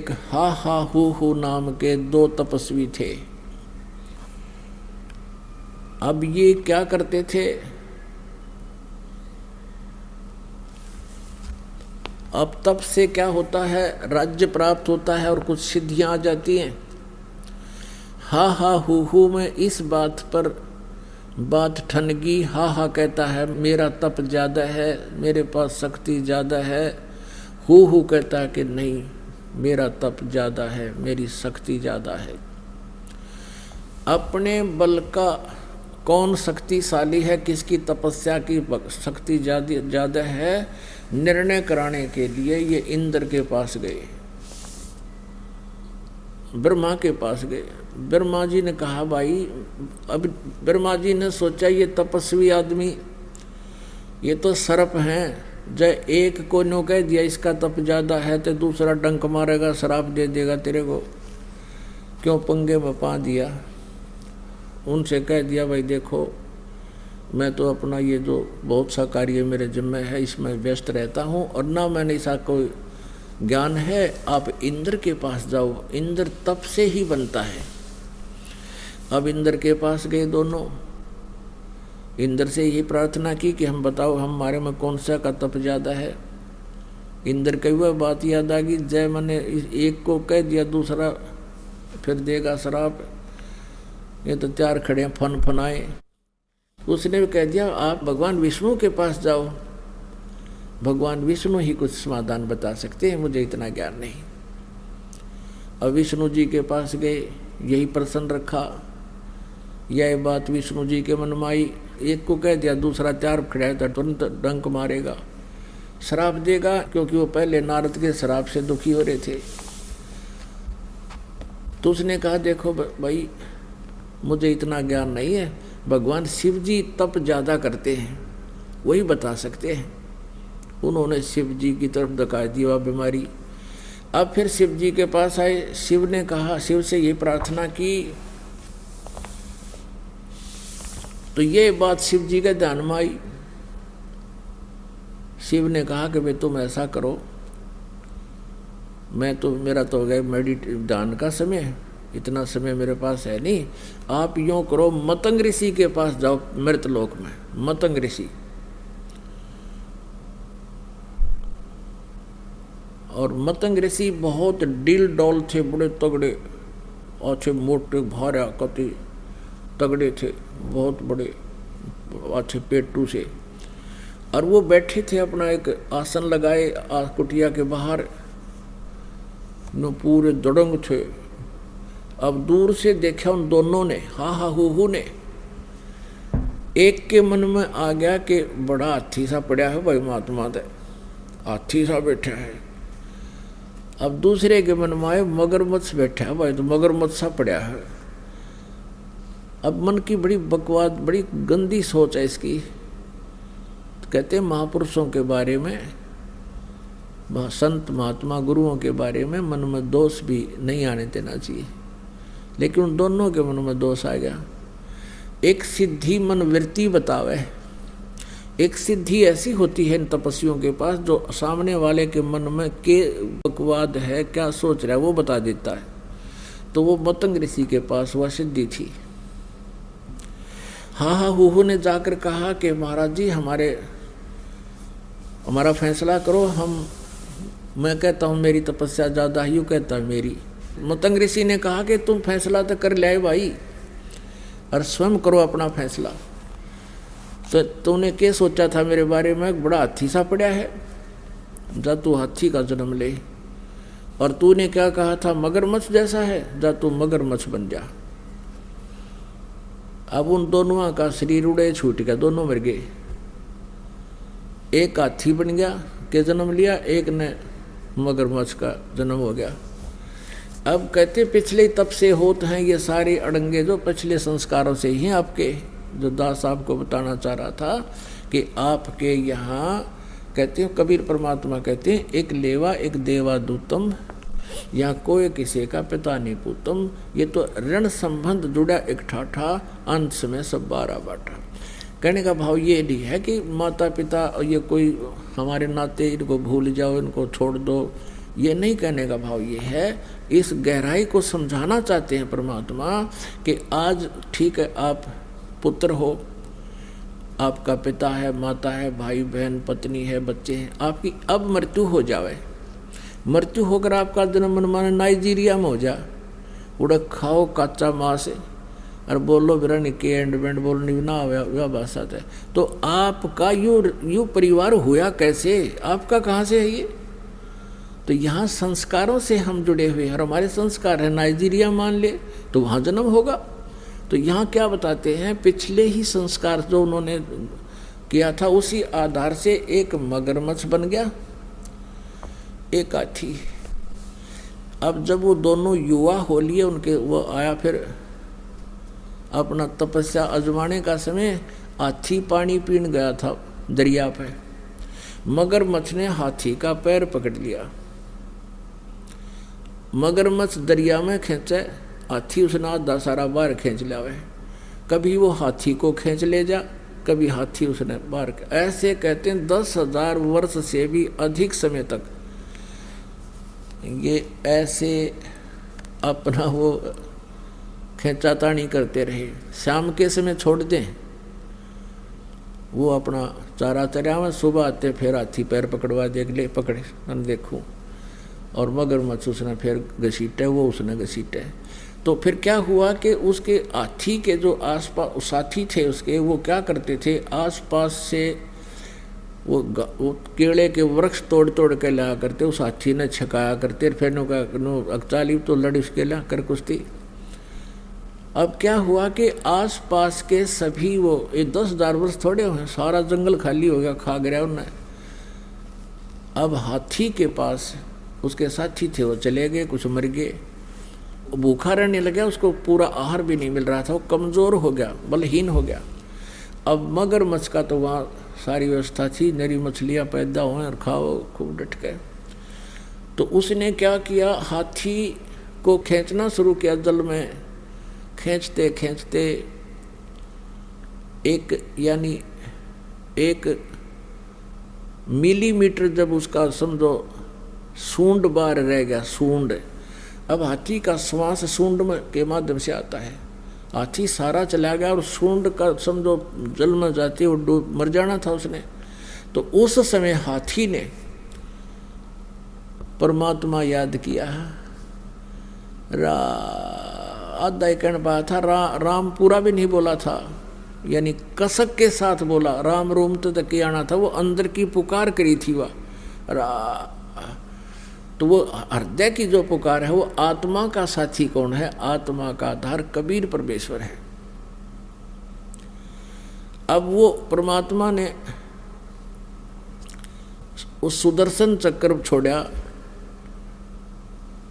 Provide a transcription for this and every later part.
एक हा हा हु नाम के दो तपस्वी थे। अब ये क्या करते थे, अब तप से क्या होता है, राज्य प्राप्त होता है और कुछ सिद्धियां आ जाती हैं। हा हु में इस बात पर बात ठन गई। हा कहता है मेरा तप ज़्यादा है, मेरे पास शक्ति ज़्यादा है। हु कहता है कि नहीं, मेरा तप ज़्यादा है, मेरी शक्ति ज़्यादा है। अपने बल का कौन शक्तिशाली है, किसकी तपस्या की शक्ति ज़्यादा है, निर्णय कराने के लिए ये इंद्र के पास गए, ब्रह्मा के पास गए। ब्रह्मा जी ने कहा भाई, अब ब्रह्मा जी ने सोचा ये तपस्वी आदमी, ये तो सर्प हैं, जब एक को नो कह दिया इसका तप ज़्यादा है तो दूसरा डंक मारेगा, श्राप दे देगा तेरे को, क्यों पंगे में पा दिया। उनसे कह दिया भाई देखो, मैं तो अपना ये जो बहुत सा कार्य मेरे जिम्मे है इसमें व्यस्त रहता हूँ और ना मैंने ऐसा कोई ज्ञान है, आप इंद्र के पास जाओ, इंद्र तप से ही बनता है। अब इंद्र के पास गए दोनों, इंद्र से यही प्रार्थना की कि हम बताओ हमारे में कौन सा का तप ज़्यादा है। इंद्र की वह बात याद आ गई, जय मैंने एक को कह दिया दूसरा फिर देगा श्राप, ये तो त्यार खड़े हैं फन फनाए। उसने भी कह दिया आप भगवान विष्णु के पास जाओ, भगवान विष्णु ही कुछ समाधान बता सकते हैं, मुझे इतना ज्ञान नहीं। अब विष्णु जी के पास गए, यही प्रश्न रखा, यह बात विष्णु जी के मन में आई। एक को कह दिया दूसरा त्यार खड़ा है तो तुरंत डंक मारेगा, श्राप देगा, क्योंकि वो पहले नारद के श्राप से दुखी हो रहे थे। तो उसने कहा देखो भाई मुझे इतना ज्ञान नहीं है, भगवान शिव जी तप ज़्यादा करते हैं, वही बता सकते हैं। उन्होंने शिव जी की तरफ दिखा दी वह बीमारी। अब फिर शिव जी के पास आए, शिव ने कहा, शिव से ये प्रार्थना की, तो ये बात शिव जी के ध्यान में आई। शिव ने कहा कि भाई तुम ऐसा करो, मैं तो मेरा तो हो गया ध्यान का समय, इतना समय मेरे पास है नहीं, आप यूँ करो मतंग ऋषि के पास जाओ मृतलोक में। मतंग ऋषि, और मतंग ऋषि बहुत डील डॉल थे, बड़े तगड़े, अच्छे मोटे भारा कति तगड़े थे, बहुत बड़े अच्छे पेटू से। और वो बैठे थे अपना एक आसन लगाए कुटिया के बाहर, न पूरे दड़ंग थे। अब दूर से देखा उन दोनों ने, हा हु ने, एक के मन में आ गया कि बड़ा हाथी सा पड़ा है भाई महात्मा दे, हाथी सा बैठा है। अब दूसरे के मन में आए मगरमच्छ बैठा है भाई, तो मगरमच्छ सा पड़ा है। अब मन की बड़ी बकवास, बड़ी गंदी सोच है इसकी। तो कहते हैं महापुरुषों के बारे में, संत महात्मा गुरुओं के बारे में मन में दोष भी नहीं आने देना चाहिए, लेकिन उन दोनों के मन में दोष आ गया। एक सिद्धि मन वृत्ति बतावे, एक सिद्धि ऐसी होती है इन तपस्वियों के पास जो सामने वाले के मन में के बकवाद है, क्या सोच रहा है वो बता देता है। तो वो मतंग ऋषि के पास वह सिद्धि थी। हा हु ने जाकर कहा कि महाराज जी हमारा फैसला करो, मैं कहता हूँ मेरी तपस्या ज़्यादा है, यूँ कहता है मेरी। मतंग ऋषि ने कहा कि तुम फैसला तो कर ले भाई, और स्वयं करो अपना फैसला। तो तूने क्या सोचा था मेरे बारे में, बड़ा हाथी सा पड़ा है, जा तू हाथी का जन्म ले। और तूने क्या कहा था, मगरमच्छ जैसा है, जा तू मगरमच्छ बन जा। अब उन दोनों का शरीर उड़े छूट गया, दोनों मर गए। एक हाथी बन गया के जन्म लिया, एक ने मगरमच्छ का जन्म हो गया। अब कहते पिछले तप से होते हैं ये सारे अड़ंगे, जो पिछले संस्कारों से ही आपके, जो दास आपको बताना चाह रहा था कि आपके यहाँ कहते हैं, कबीर परमात्मा कहते हैं, एक लेवा एक देवादूतम, यहाँ कोई किसी का पिता नहीं पूतम। ये तो ऋण संबंध जुड़ा एक ठाठा, अंत में सब 12 बाटा। कहने का भाव ये नहीं है कि माता पिता और ये कोई हमारे नाते, इनको भूल जाओ, इनको छोड़ दो, ये नहीं कहने का भाव ये है, इस गहराई को समझाना चाहते हैं परमात्मा कि आज ठीक है आप पुत्र हो, आपका पिता है, माता है, भाई बहन, पत्नी है, बच्चे हैं, आपकी अब मृत्यु हो जावे, मृत्यु होकर आपका जन्म मनमाना नाइजीरिया में हो जा, उड़ा खाओ कच्चा मांस और बोलो बिरा निके एंड बेंड बोलने भी ना वह भाषा है, तो आपका यू परिवार हुआ कैसे, आपका कहाँ से है ये? तो यहाँ संस्कारों से हम जुड़े हुए हैं और हमारे संस्कार है नाइजीरिया मान ले तो वहाँ जन्म होगा। तो यहाँ क्या बताते हैं, पिछले ही संस्कार जो उन्होंने किया था उसी आधार से एक मगरमच्छ बन गया, एक हाथी। अब जब वो दोनों युवा हो लिए उनके, वो आया फिर अपना तपस्या आजमाने का समय, हाथी पानी पीने गया था दरिया पे, मगरमच्छ ने हाथी का पैर पकड़ लिया, मगरमच्छ दरिया में खींचे, हाथी उसने आधा सारा बाहर खींच लिया। कभी वो हाथी को खींच ले जा, कभी हाथी उसने बाहर, ऐसे कहते हैं 10,000 वर्ष से भी अधिक समय तक ये ऐसे अपना वो खींचातानी करते रहे। शाम के समय छोड़ दें, वो अपना चारा चरा में, सुबह आते फिर हाथी पैर पकड़वा देख ले, पकड़े न देखूँ, और मगरमच्छ उसने फिर घसीटे, वो उसने घसीटे। तो फिर क्या हुआ कि उसके हाथी के जो आसपास साथी थे उसके, वो क्या करते थे, आसपास से वो केले के वृक्ष तोड़ तोड़ के लाया करते, उस हाथी ने छकाया करते, फिर नो अकचाली तो लड़ी उसके ला कर कुश्ती। अब क्या हुआ कि आसपास के सभी वो 10,000 वर्ष थोड़े हुए, सारा जंगल खाली हो गया, खा गया उन्हें। अब हाथी के पास उसके साथी थे, वो चले गए, कुछ मर गए, भूखा रहने लगा, उसको पूरा आहार भी नहीं मिल रहा था, वो कमज़ोर हो गया, बलहीन हो गया। अब मगरमच्छ का तो वहाँ सारी व्यवस्था थी, नरी मछलियाँ पैदा हुए और खाओ खूब डट गए। तो उसने क्या किया, हाथी को खींचना शुरू किया जल में, खींचते खींचते एक मिलीमीटर जब उसका समझो सूंड बाहर रह गया, सूंड। अब हाथी का श्वास सूंड में के माध्यम से आता है, हाथी सारा चला गया और सूंड का समझो जल में जाते वो डूब मर जाना था उसने। तो उस समय हाथी ने परमात्मा याद किया, आधा ही कहना पाया था, राम पूरा भी नहीं बोला था, यानी कसक के साथ बोला, राम रोम तक आना था, वो अंदर की पुकार करी थी वह। तो वो हृदय की जो पुकार है, वो आत्मा का साथी कौन है, आत्मा का आधार कबीर परमेश्वर है। अब वो परमात्मा ने उस सुदर्शन चक्र छोड़ा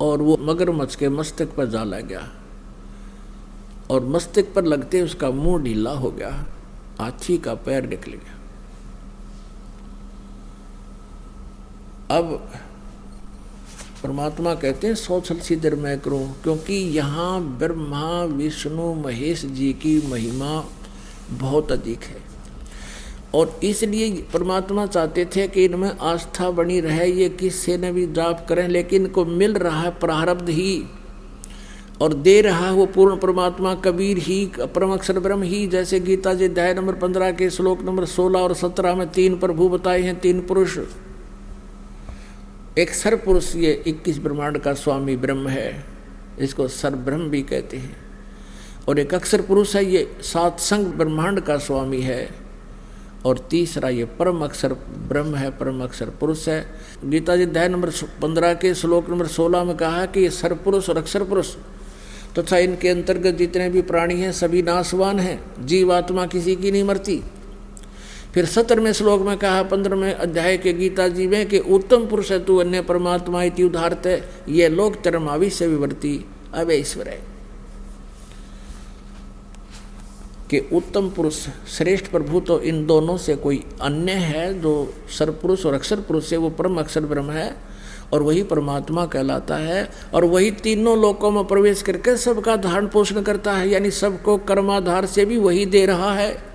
और वो मगरमच्छ के मस्तक पर जा लग गया, और मस्तक पर लगते उसका मुंह ढीला हो गया, हाथी का पैर निकल गया। अब परमात्मा कहते हैं सौ छल सिद्धर मैं करूं, क्योंकि यहाँ ब्रह्मा विष्णु महेश जी की महिमा बहुत अधिक है, और इसलिए परमात्मा चाहते थे कि इनमें आस्था बनी रहे, ये किससे न भी जाप करें, लेकिन इनको मिल रहा है प्रारब्ध ही, और दे रहा है वो पूर्ण परमात्मा कबीर ही, परम अक्षर ब्रह्म ही। जैसे गीता जी अध्याय नंबर 15 के श्लोक नंबर 16 और 17 में 3 प्रभु बताए हैं, 3 पुरुष। एक सर पुरुष ये 21 ब्रह्मांड का स्वामी ब्रह्म है, इसको सर ब्रह्म भी कहते हैं, और एक अक्षर पुरुष है, ये 7 संग ब्रह्मांड का स्वामी है, और तीसरा ये परम अक्षर ब्रह्म है, परम अक्षर पुरुष है। गीता जी अध्याय नंबर 15 के श्लोक नंबर 16 में कहा कि ये सर पुरुष और अक्षर पुरुष तथा इनके अंतर्गत जितने भी प्राणी हैं सभी नाशवान हैं, जीवात्मा किसी की नहीं मरती। फिर 17वें श्लोक में कहा 15वें अध्याय के गीता जी में कि उत्तम पुरुष है तू अन्य परमात्मा इति उदाहरते, ये लोक तरमावि से विवर्ती अब ईश्वर है, कि उत्तम पुरुष श्रेष्ठ प्रभु तो इन दोनों से कोई अन्य है, जो सरपुरुष और अक्षर पुरुष है वो परम अक्षर ब्रह्म है, और वही परमात्मा कहलाता है, और वही तीनों लोकों में प्रवेश करके सबका धारण पोषण करता है, यानी सबको कर्माधार से भी वही दे रहा है।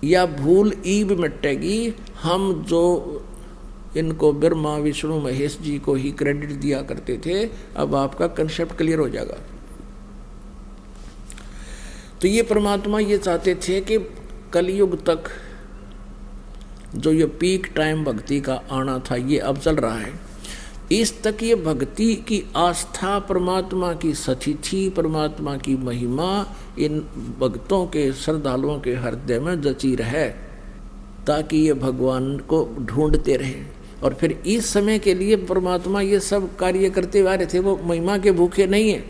या भूल ईब मिटेगी, हम जो इनको ब्रह्मा विष्णु महेश जी को ही क्रेडिट दिया करते थे। अब आपका कंसेप्ट क्लियर हो जाएगा। तो ये परमात्मा ये चाहते थे कि कलयुग तक जो ये पीक टाइम भक्ति का आना था ये अब चल रहा है, इस तक ये भक्ति की आस्था, परमात्मा की सतिथि, परमात्मा की महिमा इन भक्तों के, श्रद्धालुओं के हृदय में जची रहे, ताकि ये भगवान को ढूंढते रहे। और फिर इस समय के लिए परमात्मा ये सब कार्य करते आ रहे थे, वो महिमा के भूखे नहीं है।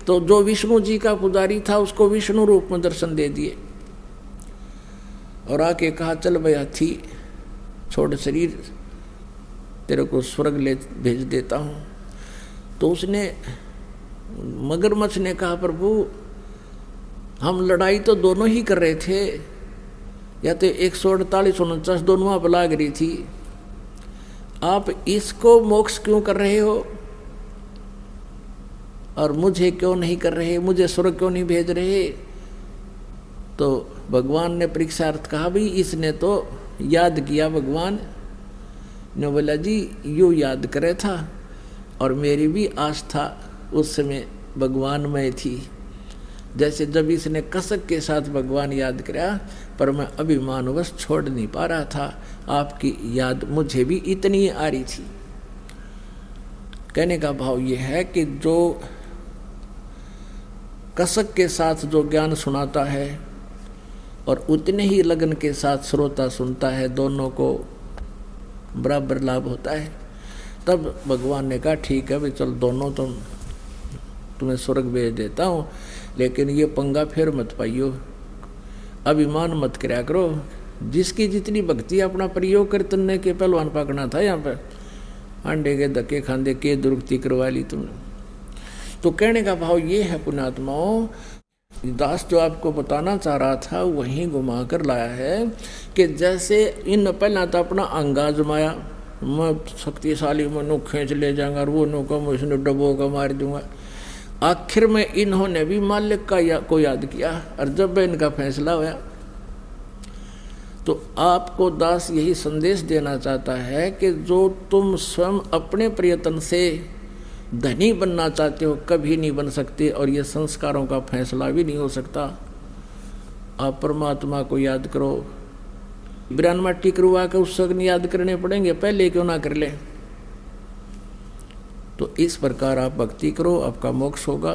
तो जो विष्णु जी का पुजारी था उसको विष्णु रूप में दर्शन दे दिए और आके कहा चल भाई हाथी छोड़ शरीर, तेरे को स्वर्ग ले भेज देता हूँ। तो उसने, मगरमच्छ ने कहा प्रभु हम लड़ाई तो दोनों ही कर रहे थे, या तो 148-149 दोनों आप लाग रही थी, आप इसको मोक्ष क्यों कर रहे हो और मुझे क्यों नहीं कर रहे, मुझे स्वर्ग क्यों नहीं भेज रहे। तो भगवान ने परीक्षार्थ कहा भाई इसने तो याद किया, भगवान ने बोला जी यूँ याद करे था और मेरी भी आस्था उस समय भगवान में थी, जैसे जब इसने कसक के साथ भगवान याद किया, पर मैं अभिमानवश छोड़ नहीं पा रहा था, आपकी याद मुझे भी इतनी आ रही थी। कहने का भाव ये है कि जो कसक के साथ जो ज्ञान सुनाता है और उतने ही लगन के साथ श्रोता सुनता है, दोनों को बराबर लाभ होता है। तब भगवान ने कहा ठीक है भाई चल दोनों तुम्हें स्वर्ग भेज देता हूँ, लेकिन ये पंगा फिर मत पाइयो, अभिमान मत कराया करो। जिसकी जितनी भक्ति अपना प्रयोग कर तुमने के पहलवान पकड़ना था, यहाँ पर अंडे के धक्के खांदे के दुर्गति करवा ली तुमने। तो कहने का भाव ये है पुण्यात्माओं, दास जो आपको बताना चाह रहा था वहीं घुमा कर लाया है कि जैसे इन पहला तो अपना अंगा जमाया, मैं शक्तिशाली मनु खींच ले जाऊंगा और वो नो को मैं इसने डबो का मार दूंगा। आखिर में इन्होंने भी मालिक को याद किया और जब इनका फैसला हुआ तो आपको दास यही संदेश देना चाहता है कि जो तुम स्वयं अपने प्रयत्न से धनी बनना चाहते हो कभी नहीं बन सकते, और ये संस्कारों का फैसला भी नहीं हो सकता। आप परमात्मा को याद करो, 92 टिक रुआ के उत्सव याद करने पड़ेंगे, पहले क्यों ना कर ले। तो इस प्रकार आप भक्ति करो, आपका मोक्ष होगा।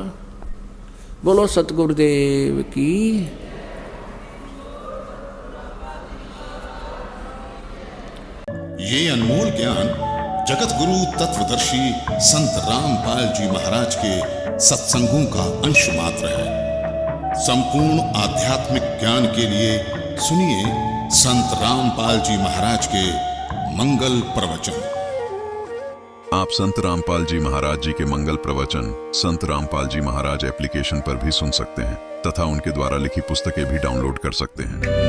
बोलो सतगुरुदेव की। ये अनमोल ज्ञान जगत गुरु तत्वदर्शी संत रामपाल जी महाराज के सत्संगों का अंश मात्र है। संपूर्ण आध्यात्मिक ज्ञान के लिए सुनिए संत रामपाल जी महाराज के मंगल प्रवचन। आप संत रामपाल जी महाराज जी के मंगल प्रवचन संत रामपाल जी महाराज एप्लीकेशन पर भी सुन सकते हैं तथा उनके द्वारा लिखी पुस्तकें भी डाउनलोड कर सकते हैं।